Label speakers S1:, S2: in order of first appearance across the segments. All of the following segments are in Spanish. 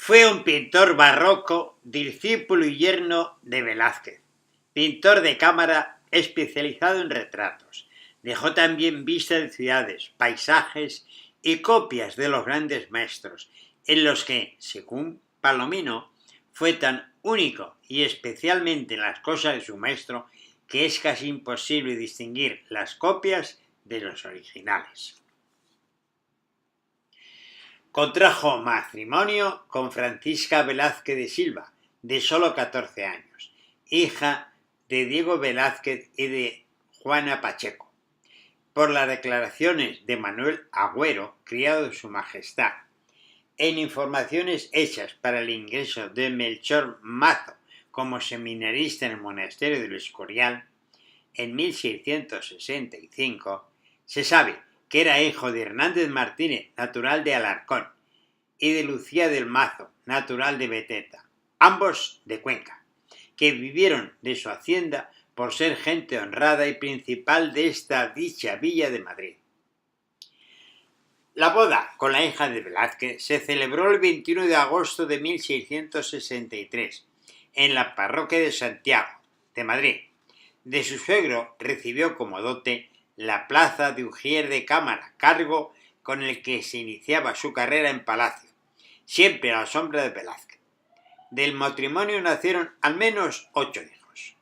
S1: Fue un pintor barroco, discípulo y yerno de Velázquez, pintor de cámara especializado en retratos. Dejó también vistas de ciudades, paisajes y copias de los grandes maestros, en los que, según Palomino, fue tan único y especialmente en las cosas de su maestro que es casi imposible distinguir las copias de los originales. Contrajo matrimonio con Francisca Velázquez de Silva, de solo 14 años, hija de Diego Velázquez y de Juana Pacheco, por las declaraciones de Manuel Agüero, criado de su majestad, en informaciones hechas para el ingreso de Melchor Mazo como seminarista en el monasterio del Escorial, en 1665, se sabe que era hijo de Hernández Martínez, natural de Alarcón, y de Lucía del Mazo, natural de Beteta, ambos de Cuenca, que vivieron de su hacienda por ser gente honrada y principal de esta dicha villa de Madrid. La boda con la hija de Velázquez se celebró el 21 de agosto de 1663 en la parroquia de Santiago, de Madrid. De su suegro recibió como dote la plaza de ujier de cámara, cargo con el que se iniciaba su carrera en palacio, siempre a la sombra de Velázquez. Del matrimonio nacieron al menos 8 hijos.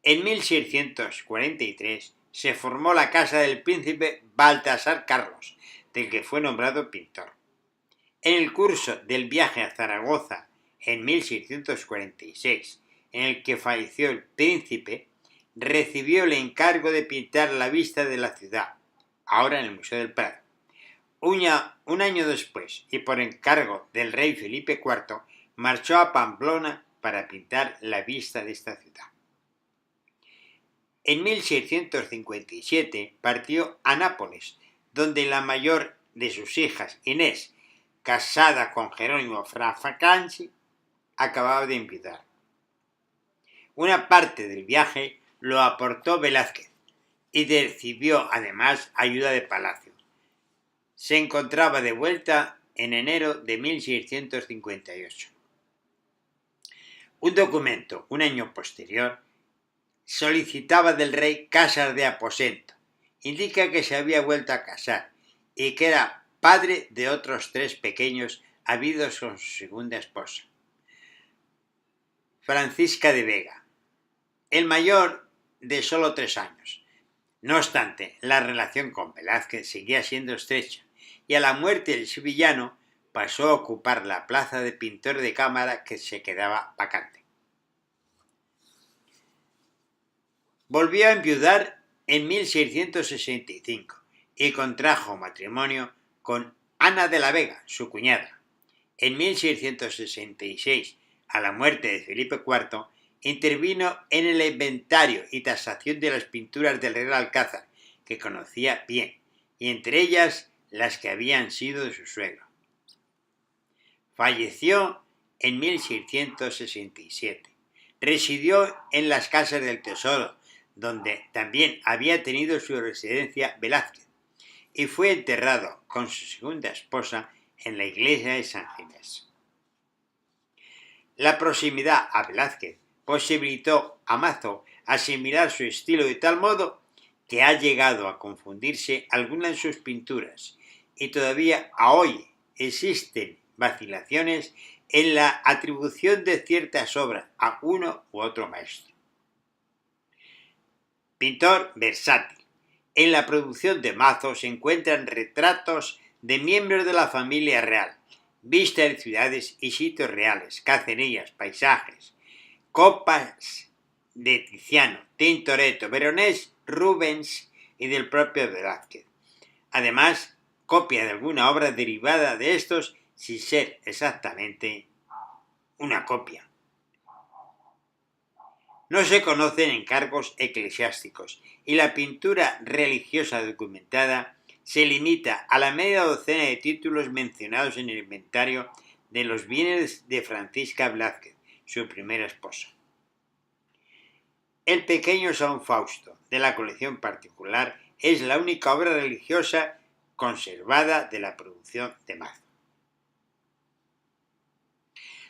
S1: En 1643 se formó la casa del príncipe Baltasar Carlos, del que fue nombrado pintor. En el curso del viaje a Zaragoza en 1646, en el que falleció el príncipe, recibió el encargo de pintar la vista de la ciudad, ahora en el Museo del Prado. Un año después, y por encargo del rey Felipe IV, marchó a Pamplona para pintar la vista de esta ciudad. En 1657 partió a Nápoles, donde la mayor de sus hijas, Inés, casada con Jerónimo Frafracanci, acababa de enviudar. Una parte del viaje lo aportó Velázquez y recibió además ayuda de palacio. Se encontraba de vuelta en enero de 1658. Un documento, un año posterior, solicitaba del rey casas de aposento. Indica que se había vuelto a casar y que era padre de otros 3 pequeños habidos con su segunda esposa, Francisca de Vega, el mayor de solo 3 años. No obstante, la relación con Velázquez seguía siendo estrecha y a la muerte del sevillano pasó a ocupar la plaza de pintor de cámara que se quedaba vacante. Volvió a enviudar en 1665 y contrajo matrimonio con Ana de la Vega, su cuñada. En 1666, a la muerte de Felipe IV, intervino en el inventario y tasación de las pinturas del Real Alcázar, que conocía bien, y entre ellas las que habían sido de su suegro. Falleció en 1667. Residió en las Casas del Tesoro, donde también había tenido su residencia Velázquez, y fue enterrado con su segunda esposa en la iglesia de San Ginés. La proximidad a Velázquez posibilitó a Mazo asimilar su estilo de tal modo que ha llegado a confundirse algunas de sus pinturas, y todavía hoy existen vacilaciones en la atribución de ciertas obras a uno u otro maestro. Pintor versátil. En la producción de Mazo se encuentran retratos de miembros de la familia real, vistas de ciudades y sitios reales, cacerías, paisajes, copas de Tiziano, Tintoretto, Veronés, Rubens y del propio Velázquez. Además, copia de alguna obra derivada de estos sin ser exactamente una copia. No se conocen encargos eclesiásticos y la pintura religiosa documentada se limita a la media docena de títulos mencionados en el inventario de los bienes de Francisca Blázquez, su primera esposa. El pequeño San Fausto, de la colección particular, es la única obra religiosa conservada de la producción de Mazo.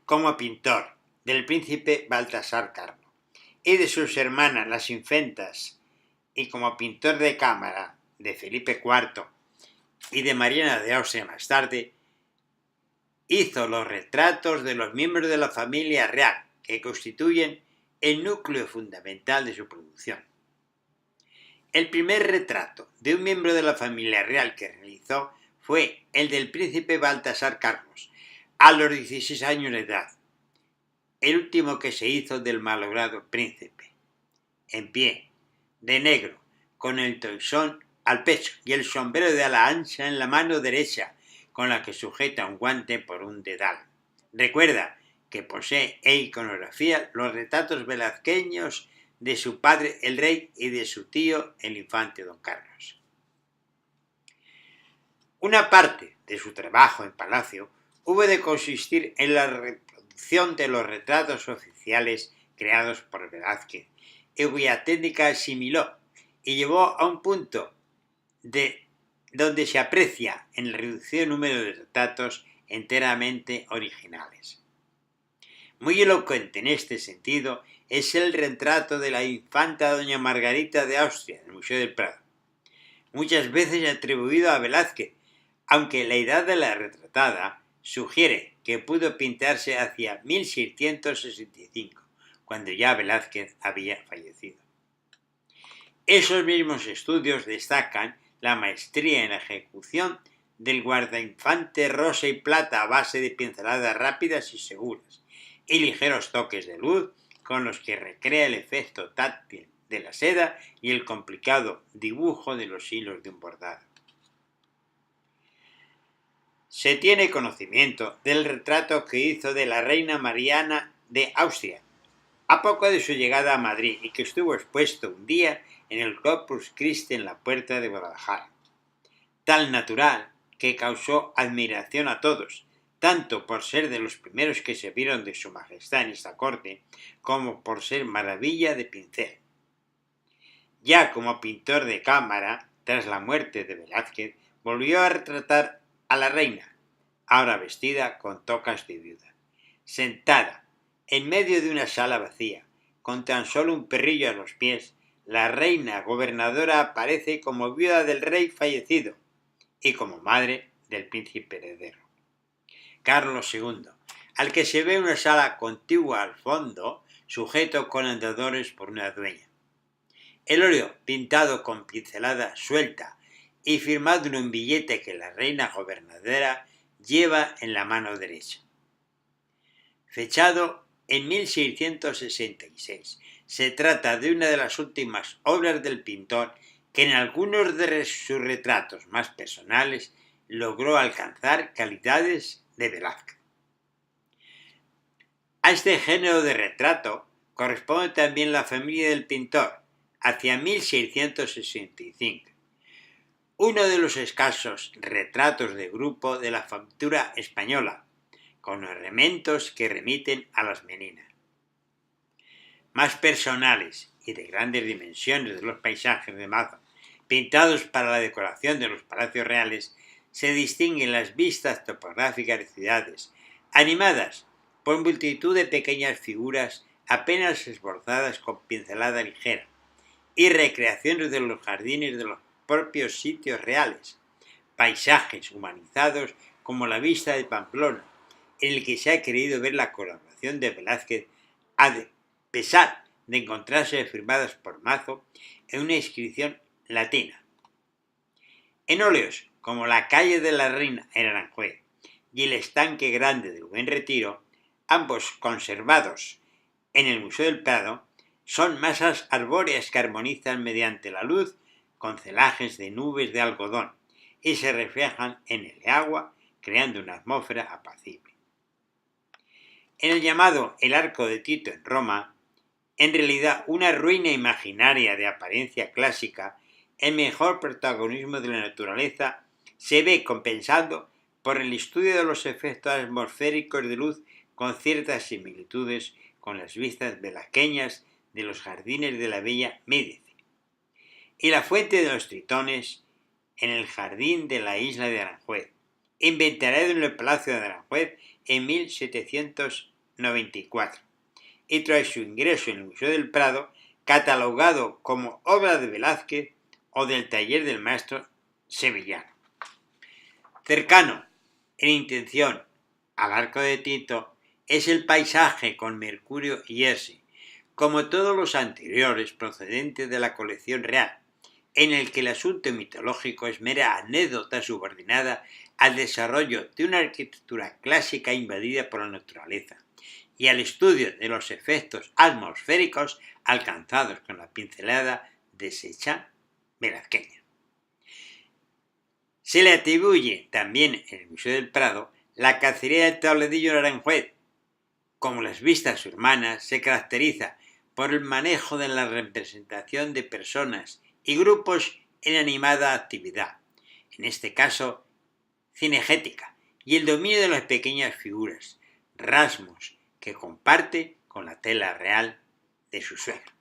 S1: Como pintor del príncipe Baltasar Carlo y de sus hermanas las infantas, y como pintor de cámara de Felipe IV y de Mariana de Austria más tarde, hizo los retratos de los miembros de la familia real, que constituyen el núcleo fundamental de su producción. El primer retrato de un miembro de la familia real que realizó fue el del príncipe Baltasar Carlos, a los 16 años de edad, el último que se hizo del malogrado príncipe, en pie, de negro, con el toisón al pecho y el sombrero de ala ancha en la mano derecha, con la que sujeta un guante por un dedal. Recuerda que posee e iconografía los retratos velazqueños de su padre el rey y de su tío el infante don Carlos. Una parte de su trabajo en palacio hubo de consistir en la reproducción de los retratos oficiales creados por Velázquez, y cuya técnica asimiló y llevó a un punto donde se aprecia en el reducido número de retratos enteramente originales. Muy elocuente en este sentido es el retrato de la infanta doña Margarita de Austria en el Museo del Prado, muchas veces atribuido a Velázquez, aunque la edad de la retratada sugiere que pudo pintarse hacia 1665, cuando ya Velázquez había fallecido. Esos mismos estudios destacan la maestría en la ejecución del guardainfante rosa y plata a base de pinceladas rápidas y seguras, y ligeros toques de luz con los que recrea el efecto táctil de la seda y el complicado dibujo de los hilos de un bordado. Se tiene conocimiento del retrato que hizo de la reina Mariana de Austria a poco de su llegada a Madrid y que estuvo expuesto un día en el Corpus Christi en la Puerta de Guadalajara. Tan natural que causó admiración a todos, tanto por ser de los primeros que se vieron de su majestad en esta corte, como por ser maravilla de pincel. Ya como pintor de cámara, tras la muerte de Velázquez, volvió a retratar a la reina, ahora vestida con tocas de viuda, sentada en medio de una sala vacía, con tan solo un perrillo a los pies. La reina gobernadora aparece como viuda del rey fallecido y como madre del príncipe heredero, Carlos II, al que se ve una sala contigua al fondo, sujeto con andadores por una dueña. El óleo pintado con pincelada suelta y firmado en un billete que la reina gobernadora lleva en la mano derecha. Fechado en 1666. Se trata de una de las últimas obras del pintor que en algunos de sus retratos más personales logró alcanzar calidades de Velázquez. A este género de retrato corresponde también la familia del pintor, hacia 1665. Uno de los escasos retratos de grupo de la factura española, con ornamentos que remiten a las meninas. Más personales y de grandes dimensiones de los paisajes de Mazo, pintados para la decoración de los palacios reales, se distinguen las vistas topográficas de ciudades, animadas por multitud de pequeñas figuras apenas esbozadas con pincelada ligera, y recreaciones de los jardines de los propios sitios reales, paisajes humanizados como la vista de Pamplona, en el que se ha querido ver la colaboración de Velázquez, a pesar de encontrarse firmadas por Mazo en una inscripción latina. En óleos como la calle de la Reina en Aranjuez y el estanque grande del Buen Retiro, ambos conservados en el Museo del Prado, son masas arbóreas que armonizan mediante la luz con celajes de nubes de algodón, y se reflejan en el agua, creando una atmósfera apacible. En el llamado el Arco de Tito en Roma, en realidad una ruina imaginaria de apariencia clásica, el mejor protagonismo de la naturaleza se ve compensado por el estudio de los efectos atmosféricos de luz con ciertas similitudes con las vistas velasqueñas de los jardines de la Bella Médici y la fuente de los tritones en el jardín de la isla de Aranjuez, inventariado en el Palacio de Aranjuez en 1794, y tras su ingreso en el Museo del Prado, catalogado como obra de Velázquez o del taller del maestro sevillano. Cercano en intención al Arco de Tito es el paisaje con Mercurio y Ese, como todos los anteriores procedentes de la colección real, en el que el asunto mitológico es mera anécdota subordinada al desarrollo de una arquitectura clásica invadida por la naturaleza y al estudio de los efectos atmosféricos alcanzados con la pincelada deshecha velazqueña. Se le atribuye también en el Museo del Prado la cacería del tabledillo en Aranjuez. Como las vistas urbanas, se caracteriza por el manejo de la representación de personas y grupos en animada actividad, en este caso cinegética, y el dominio de las pequeñas figuras, rasgos que comparte con la tela real de su suegro.